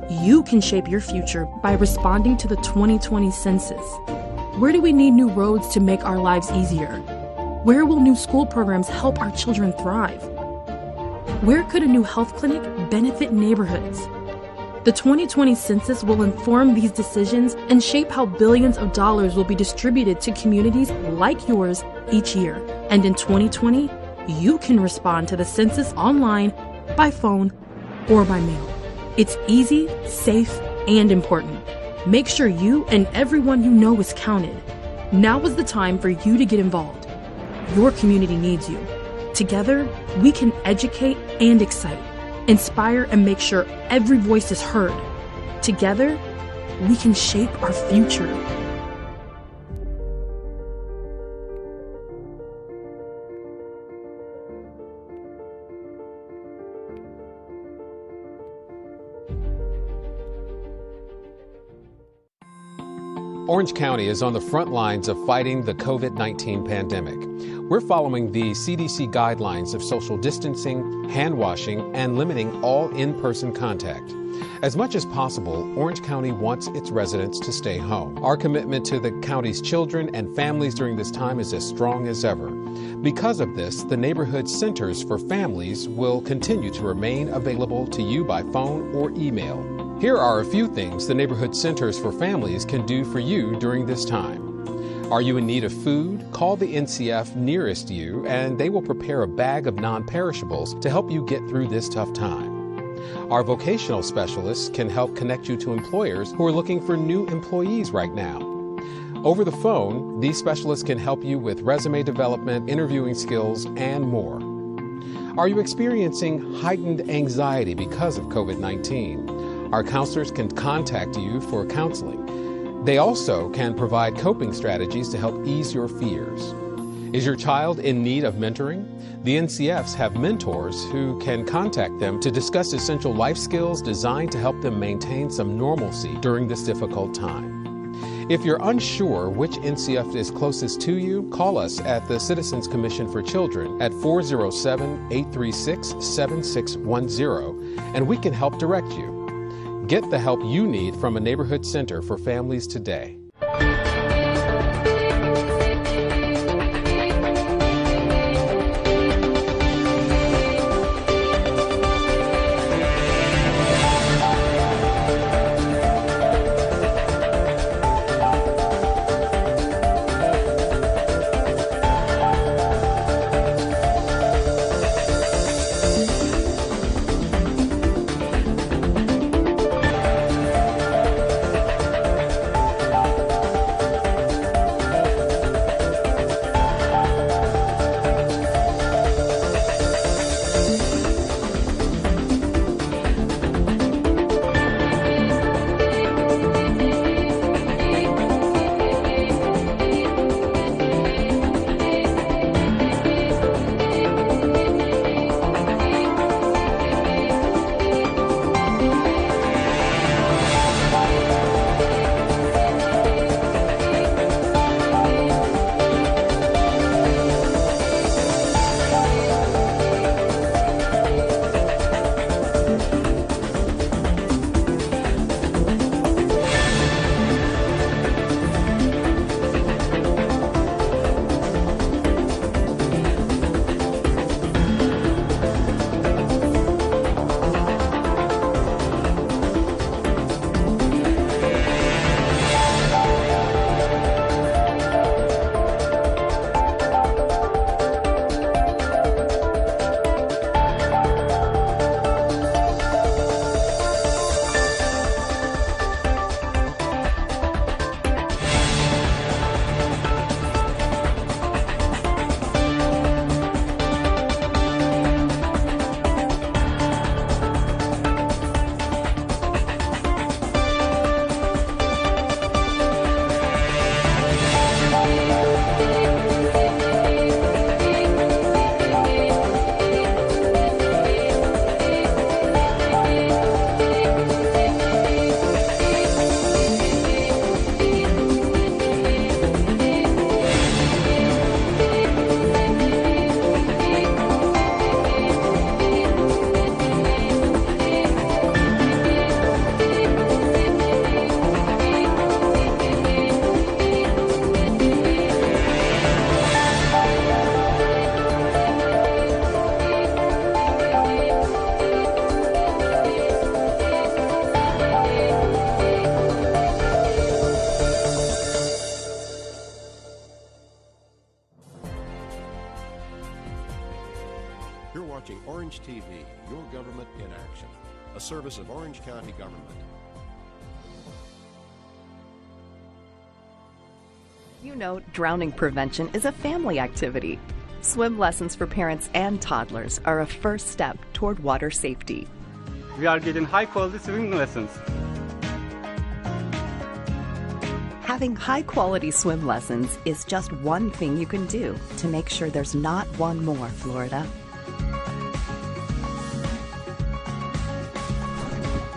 You can shape your future by responding to the 2020 census. Where do we need new roads to make our lives easier? Where will new school programs help our children thrive? Where could a new health clinic benefit neighborhoods? The 2020 census will inform these decisions and shape how billions of dollars will be distributed to communities like yours each year. And in 2020, you can respond to the census online, by phone, or by mail. It's easy, safe, and important. Make sure you and everyone you know is counted. Now is the time for you to get involved. Your community needs you. Together, we can educate and excite, inspire and make sure every voice is heard. Together, we can shape our future. Orange County is on the front lines of fighting the COVID-19 pandemic. We're following the CDC guidelines of social distancing, hand washing, and limiting all in-person contact. As much as possible, Orange County wants its residents to stay home. Our commitment to the county's children and families during this time is as strong as ever. Because of this, the neighborhood centers for families will continue to remain available to you by phone or email. Here are a few things the Neighborhood Centers for Families can do for you during this time. Are you in need of food? Call the NCF nearest you and they will prepare a bag of non-perishables to help you get through this tough time. Our vocational specialists can help connect you to employers who are looking for new employees right now. Over the phone, these specialists can help you with resume development, interviewing skills, and more. Are you experiencing heightened anxiety because of COVID-19? Our counselors can contact you for counseling. They also can provide coping strategies to help ease your fears. Is your child in need of mentoring? The NCFs have mentors who can contact them to discuss essential life skills designed to help them maintain some normalcy during this difficult time. If you're unsure which NCF is closest to you, call us at the Citizens Commission for Children at 407-836-7610, and we can help direct you. Get the help you need from a neighborhood center for families today. You're watching Orange TV, your government in action, a service of Orange County government. You know, drowning prevention is a family activity. Swim lessons for parents and toddlers are a first step toward water safety. We are getting high-quality swimming lessons. Having high-quality swim lessons is just one thing you can do to make sure there's not one more, Florida.